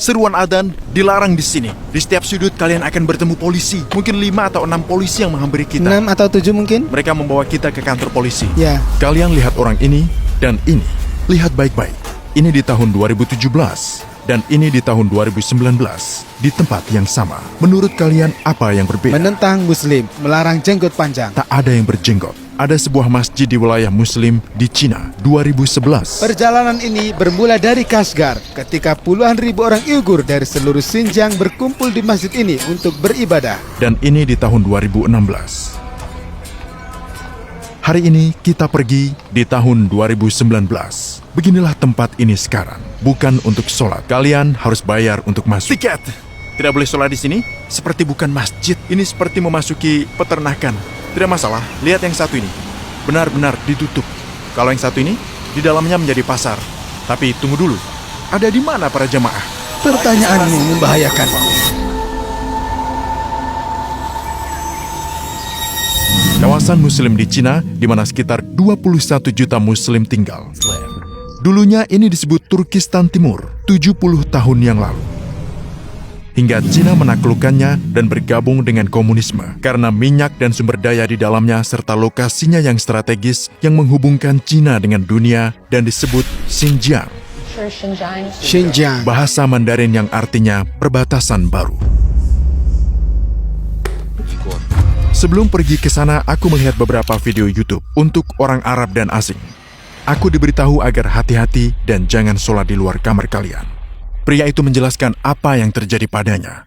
Seruan adzan dilarang di sini. Di setiap sudut kalian akan bertemu polisi. Mungkin 5 atau 6 polisi yang menghampiri kita. 6 atau 7 mungkin? Mereka membawa kita ke kantor polisi. Ya. Kalian lihat orang ini dan ini. Lihat baik-baik. Ini di tahun 2017 dan ini di tahun 2019 di tempat yang sama. Menurut kalian apa yang berbeda? Menentang Muslim, melarang jenggot panjang. Tak ada yang berjenggot. Ada sebuah masjid di wilayah Muslim di Cina 2011. Perjalanan ini bermula dari Kashgar ketika puluhan ribu orang Uighur dari seluruh Xinjiang berkumpul di masjid ini untuk beribadah. Dan ini di tahun 2016. Hari ini kita pergi di tahun 2019. Beginilah tempat ini sekarang. Bukan untuk sholat. Kalian harus bayar untuk masuk. Tiket! Tidak boleh sholat di sini? Seperti bukan masjid. Ini seperti memasuki peternakan. Tidak masalah, lihat yang satu ini. Benar-benar ditutup. Kalau yang satu ini, di dalamnya menjadi pasar. Tapi tunggu dulu, ada di mana para jamaah? Pertanyaanmu membahayakan. Kawasan Muslim di Cina, di mana sekitar 21 juta Muslim tinggal. Dulunya ini disebut Turkistan Timur, 70 tahun yang lalu. Hingga Cina menaklukkannya dan bergabung dengan komunisme karena minyak dan sumber daya di dalamnya serta lokasinya yang strategis yang menghubungkan Cina dengan dunia dan disebut Xinjiang. Xinjiang. Bahasa Mandarin yang artinya perbatasan baru. Sebelum pergi ke sana, aku melihat beberapa video YouTube untuk orang Arab dan asing. Aku diberitahu agar hati-hati dan jangan sholat di luar kamar kalian. Pria itu menjelaskan apa yang terjadi padanya.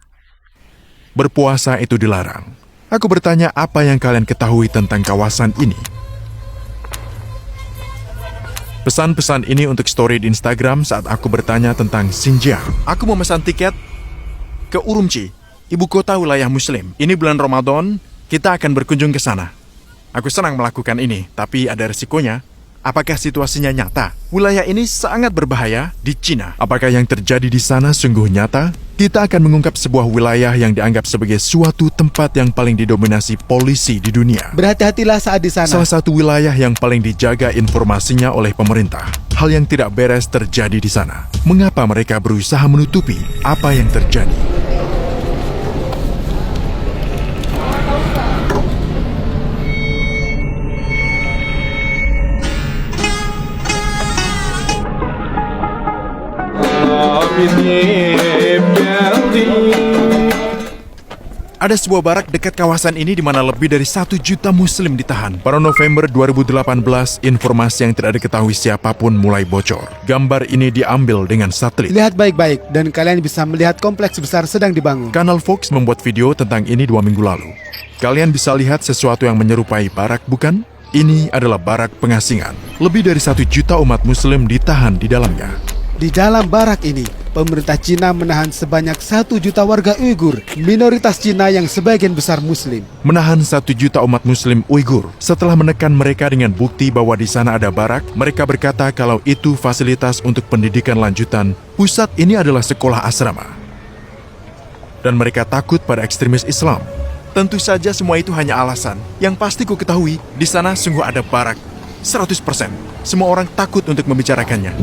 Berpuasa itu dilarang. Aku bertanya apa yang kalian ketahui tentang kawasan ini. Pesan-pesan ini untuk story di Instagram saat aku bertanya tentang Xinjiang. Aku memesan tiket ke Urumqi, ibu kota wilayah Muslim. Ini bulan Ramadan, kita akan berkunjung ke sana. Aku senang melakukan ini, tapi ada resikonya. Apakah situasinya nyata? Wilayah ini sangat berbahaya di Cina. Apakah yang terjadi di sana sungguh nyata? Kita akan mengungkap sebuah wilayah yang dianggap sebagai suatu tempat yang paling didominasi polisi di dunia. Berhati-hatilah saat di sana. Salah satu wilayah yang paling dijaga informasinya oleh pemerintah. Hal yang tidak beres terjadi di sana. Mengapa mereka berusaha menutupi apa yang terjadi? Ada sebuah barak dekat kawasan ini di mana lebih dari 1 juta Muslim ditahan. Pada November 2018, informasi yang tidak diketahui siapapun mulai bocor. Gambar ini diambil dengan satelit. Lihat baik-baik dan kalian bisa melihat kompleks besar sedang dibangun. Kanal Fox membuat video tentang ini 2 minggu lalu. Kalian bisa lihat sesuatu yang menyerupai barak, bukan? Ini adalah barak pengasingan. Lebih dari 1 juta umat Muslim ditahan di dalamnya. Di dalam barak ini, pemerintah Cina menahan sebanyak 1 juta warga Uighur, minoritas Cina yang sebagian besar Muslim. Menahan 1 juta umat Muslim Uighur. Setelah menekan mereka dengan bukti bahwa di sana ada barak, mereka berkata kalau itu fasilitas untuk pendidikan lanjutan. Pusat ini adalah sekolah asrama. Dan mereka takut pada ekstremis Islam. Tentu saja semua itu hanya alasan. Yang pasti ku ketahui, di sana sungguh ada barak. 100%. Semua orang takut untuk membicarakannya.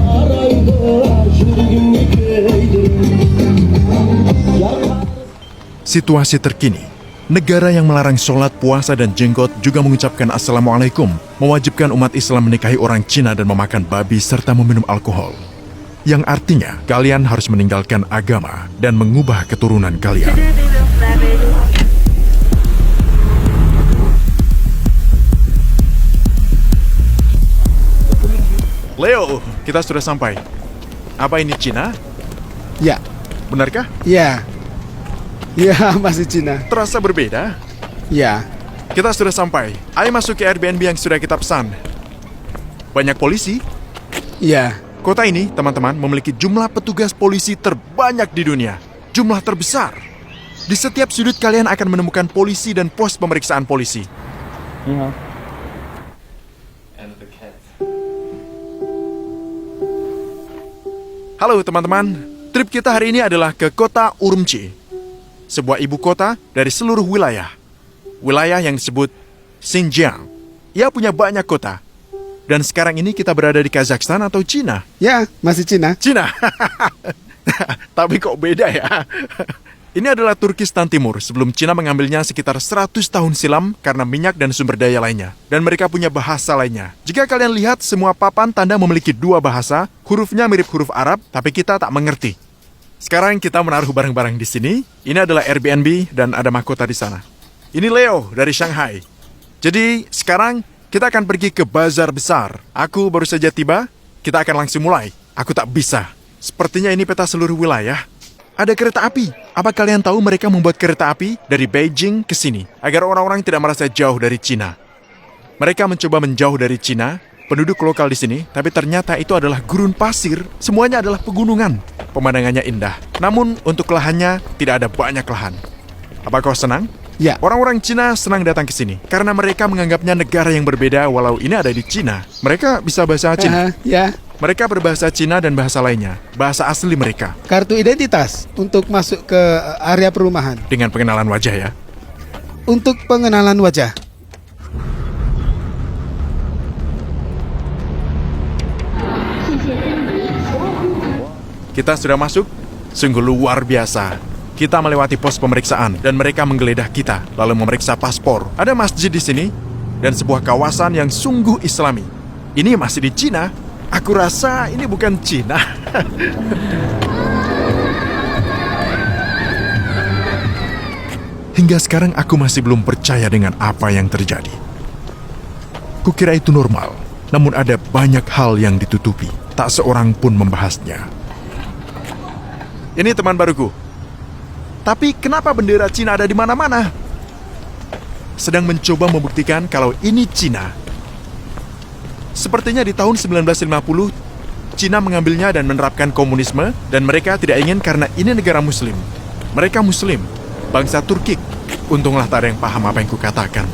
Situasi terkini. Negara yang melarang sholat, puasa, dan jenggot juga mengucapkan Assalamualaikum, mewajibkan umat Islam menikahi orang Cina dan memakan babi serta meminum alkohol. Yang artinya, kalian harus meninggalkan agama dan mengubah keturunan kalian. Leo, kita sudah sampai. Apa ini Cina? Ya. Benarkah? Ya. Ya, masih Cina. Terasa berbeda? Ya. Kita sudah sampai. Ayo masuk ke Airbnb yang sudah kita pesan. Banyak polisi? Ya. Kota ini, teman-teman, memiliki jumlah petugas polisi terbanyak di dunia. Jumlah terbesar. Di setiap sudut kalian akan menemukan polisi dan pos pemeriksaan polisi. Halo teman-teman, trip kita hari ini adalah ke kota Urumqi, sebuah ibu kota dari seluruh wilayah. Wilayah yang disebut Xinjiang. Ia punya banyak kota. Dan sekarang ini kita berada di Kazakhstan atau Cina? Ya, masih Cina. Cina. Tapi kok beda ya? Ini adalah Turkistan Timur sebelum Cina mengambilnya sekitar 100 tahun silam karena minyak dan sumber daya lainnya. Dan mereka punya bahasa lainnya. Jika kalian lihat, semua papan tanda memiliki dua bahasa, hurufnya mirip huruf Arab, tapi kita tak mengerti. Sekarang kita menaruh barang-barang di sini. Ini adalah Airbnb dan ada mahkota di sana. Ini Leo dari Shanghai. Jadi sekarang kita akan pergi ke bazar besar. Aku baru saja tiba, kita akan langsung mulai. Aku tak bisa. Sepertinya ini peta seluruh wilayah. Ada kereta api. Apa kalian tahu mereka membuat kereta api dari Beijing ke sini agar orang-orang tidak merasa jauh dari Cina? Mereka mencoba menjauh dari Cina, penduduk lokal di sini, tapi ternyata itu adalah gurun pasir. Semuanya adalah pegunungan. Pemandangannya indah. Namun untuk lahannya tidak ada banyak lahan. Apa kau senang? Ya. Orang-orang Cina senang datang ke sini karena mereka menganggapnya negara yang berbeda walau ini ada di Cina. Mereka bisa bahasa Cina. Ya. Mereka berbahasa Cina dan bahasa lainnya, bahasa asli mereka. Kartu identitas untuk masuk ke area perumahan. Dengan pengenalan wajah ya. Untuk pengenalan wajah. Kita sudah masuk, sungguh luar biasa. Kita melewati pos pemeriksaan dan mereka menggeledah kita, lalu memeriksa paspor. Ada masjid di sini dan sebuah kawasan yang sungguh islami. Ini masih di Cina. Aku rasa ini bukan Cina. Hingga sekarang aku masih belum percaya dengan apa yang terjadi. Kukira itu normal, namun ada banyak hal yang ditutupi. Tak seorang pun membahasnya. Ini teman baruku. Tapi kenapa bendera Cina ada di mana-mana? Sedang mencoba membuktikan kalau ini Cina. Sepertinya di tahun 1950, Cina mengambilnya dan menerapkan komunisme, dan mereka tidak ingin karena ini negara muslim. Mereka muslim, bangsa Turkik. Untunglah tak ada yang paham apa yang kukatakan.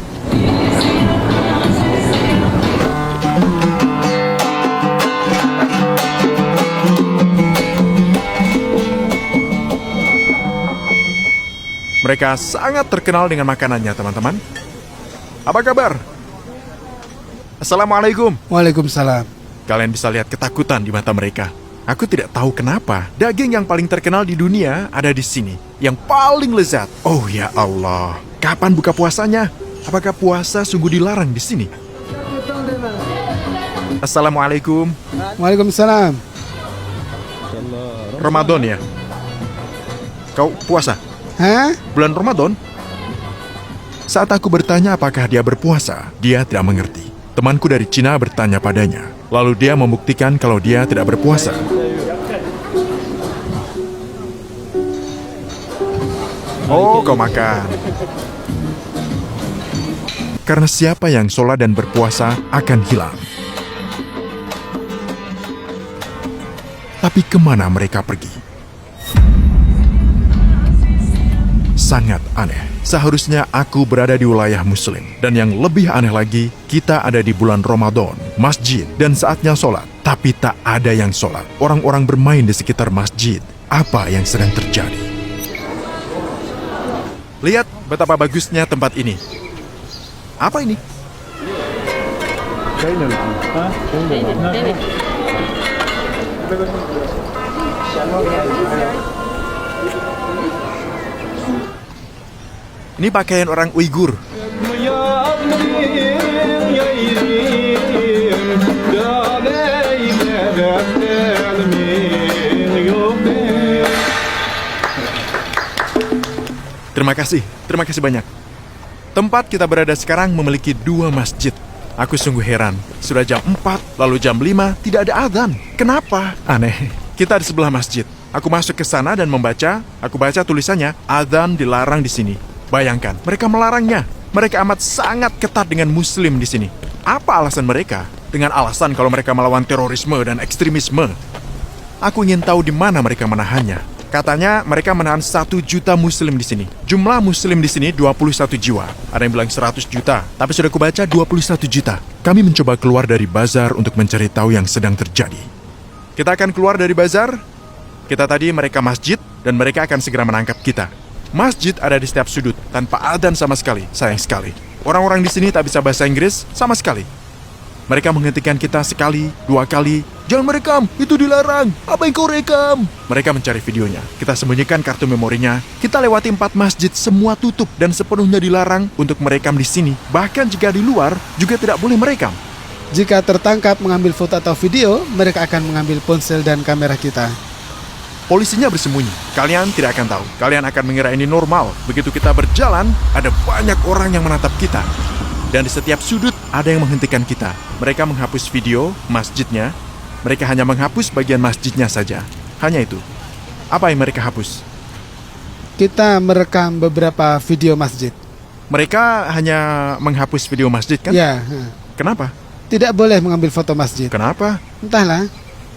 Mereka sangat terkenal dengan makanannya, teman-teman. Apa kabar? Assalamualaikum. Waalaikumsalam. Kalian bisa lihat ketakutan di mata mereka. Aku tidak tahu kenapa. Daging yang paling terkenal di dunia ada di sini. Yang paling lezat. Oh ya Allah. Kapan buka puasanya? Apakah puasa sungguh dilarang di sini? Assalamualaikum. Waalaikumsalam. Ramadan ya? Kau puasa? Hah? Bulan Ramadan? Saat aku bertanya apakah dia berpuasa, dia tidak mengerti. Temanku dari Cina bertanya padanya. Lalu dia membuktikan kalau dia tidak berpuasa. Oh, kau makan. Karena siapa yang sholat dan berpuasa akan hilang. Tapi kemana mereka pergi? Sangat aneh. Seharusnya aku berada di wilayah muslim. Dan yang lebih aneh lagi, kita ada di bulan Ramadan, masjid, dan saatnya sholat. Tapi tak ada yang sholat. Orang-orang bermain di sekitar masjid. Apa yang sedang terjadi? Lihat betapa bagusnya tempat ini. Apa ini? Ini pakaian orang Uighur. Terima kasih banyak. Tempat kita berada sekarang memiliki 2 masjid. Aku sungguh heran. Sudah jam 4, lalu jam 5, tidak ada azan. Kenapa? Aneh. Kita di sebelah masjid. Aku masuk ke sana dan membaca. Aku baca tulisannya, azan dilarang di sini. Bayangkan, mereka melarangnya. Mereka amat sangat ketat dengan muslim di sini. Apa alasan mereka? Dengan alasan kalau mereka melawan terorisme dan ekstremisme. Aku ingin tahu di mana mereka menahannya. Katanya mereka menahan 1 juta muslim di sini. Jumlah muslim di sini 21 jiwa. Ada yang bilang 100 juta, tapi sudah kubaca 21 juta. Kami mencoba keluar dari bazar untuk mencari tahu yang sedang terjadi. Kita akan keluar dari bazar. Kita tadi mereka masjid dan mereka akan segera menangkap kita. Masjid ada di setiap sudut, tanpa adzan sama sekali. Sayang sekali. Orang-orang di sini tak bisa bahasa Inggris sama sekali. Mereka menghentikan kita sekali, 2 kali. Jangan merekam, itu dilarang. Apa yang kau rekam? Mereka mencari videonya. Kita sembunyikan kartu memorinya. Kita lewati 4 masjid, semua tutup dan sepenuhnya dilarang untuk merekam di sini. Bahkan jika di luar, juga tidak boleh merekam. Jika tertangkap mengambil foto atau video, mereka akan mengambil ponsel dan kamera kita. Polisinya bersembunyi. Kalian tidak akan tahu. Kalian akan mengira ini normal. Begitu kita berjalan, ada banyak orang yang menatap kita. Dan di setiap sudut ada yang menghentikan kita. Mereka menghapus video masjidnya. Mereka hanya menghapus bagian masjidnya saja. Hanya itu. Apa yang mereka hapus? Kita merekam beberapa video masjid. Mereka hanya menghapus video masjid kan? Ya, Kenapa? tidak boleh mengambil foto masjid. Kenapa? Entahlah,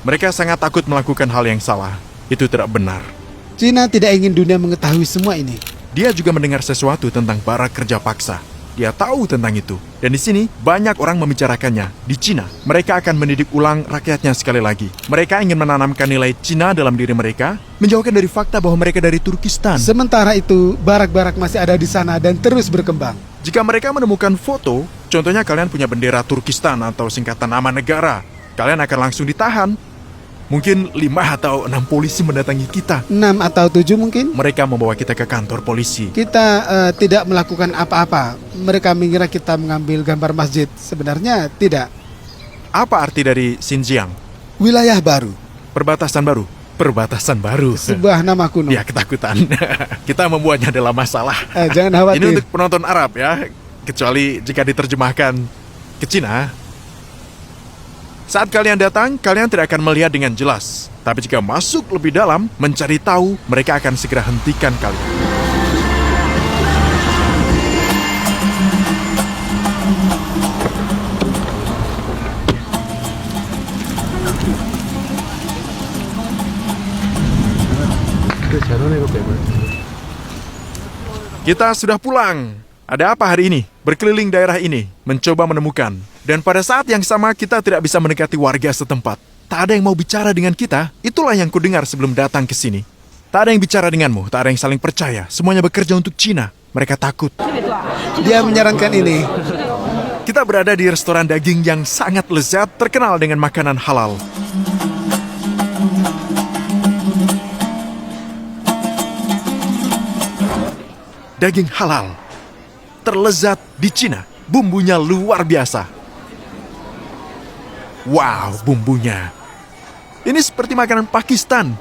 Mereka sangat takut melakukan hal yang salah. Itu tidak benar. Cina tidak ingin dunia mengetahui semua ini. Dia juga mendengar sesuatu tentang barak kerja paksa. Dia tahu tentang itu. Dan di sini, banyak orang membicarakannya. Di Cina, mereka akan mendidik ulang rakyatnya sekali lagi. Mereka ingin menanamkan nilai Cina dalam diri mereka, menjauhkan dari fakta bahwa mereka dari Turkistan. Sementara itu, barak-barak masih ada di sana dan terus berkembang. Jika mereka menemukan foto, contohnya kalian punya bendera Turkistan atau singkatan nama negara, kalian akan langsung ditahan. Mungkin 5 atau 6 polisi mendatangi kita. 6 atau 7 mungkin. Mereka membawa kita ke kantor polisi. Kita tidak melakukan apa-apa. Mereka mengira kita mengambil gambar masjid. Sebenarnya tidak. Apa arti dari Xinjiang? Wilayah baru. Perbatasan baru. Perbatasan baru. Sebuah nama kuno. Ya, ketakutan. Kita membuatnya dalam masalah. Jangan khawatir. Ini untuk penonton Arab ya. Kecuali jika diterjemahkan ke Cina. Saat kalian datang, kalian tidak akan melihat dengan jelas. Tapi jika masuk lebih dalam, mencari tahu, mereka akan segera hentikan kalian. Kita sudah pulang. Ada apa hari ini? Berkeliling daerah ini, mencoba menemukan. Dan pada saat yang sama kita tidak bisa mendekati warga setempat. Tak ada yang mau bicara dengan kita. Itulah yang kudengar sebelum datang ke sini. Tak ada yang bicara denganmu, tak ada yang saling percaya. Semuanya bekerja untuk Cina. Mereka takut. Dia menyarankan ini. Kita berada di restoran daging yang sangat lezat, terkenal dengan makanan halal. Daging halal terlezat di Cina. Bumbunya luar biasa. Wow, bumbunya. Ini seperti makanan Pakistan.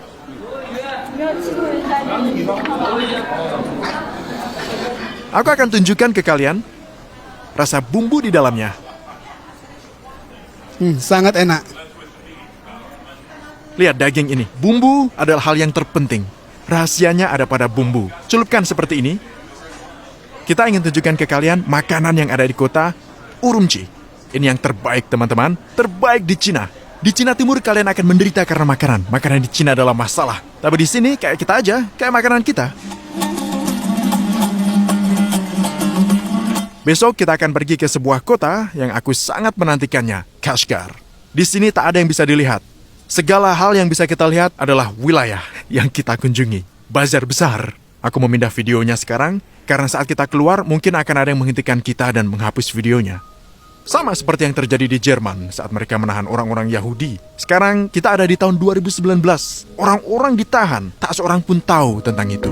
Aku akan tunjukkan ke kalian rasa bumbu di dalamnya. Sangat enak. Lihat daging ini. Bumbu adalah hal yang terpenting. Rahasianya ada pada bumbu. Celupkan seperti ini. Kita ingin tunjukkan ke kalian makanan yang ada di kota Urumqi. Ini yang terbaik, teman-teman. Terbaik di Cina. Di Cina Timur kalian akan menderita karena makanan. Makanan di Cina adalah masalah. Tapi di sini kayak kita aja, kayak makanan kita. Besok kita akan pergi ke sebuah kota yang aku sangat menantikannya, Kashgar. Di sini tak ada yang bisa dilihat. Segala hal yang bisa kita lihat adalah wilayah yang kita kunjungi. Bazar besar. Aku memindah videonya sekarang, karena saat kita keluar mungkin akan ada yang menghentikan kita dan menghapus videonya. Sama seperti yang terjadi di Jerman saat mereka menahan orang-orang Yahudi. Sekarang kita ada di tahun 2019. Orang-orang ditahan, tak seorang pun tahu tentang itu.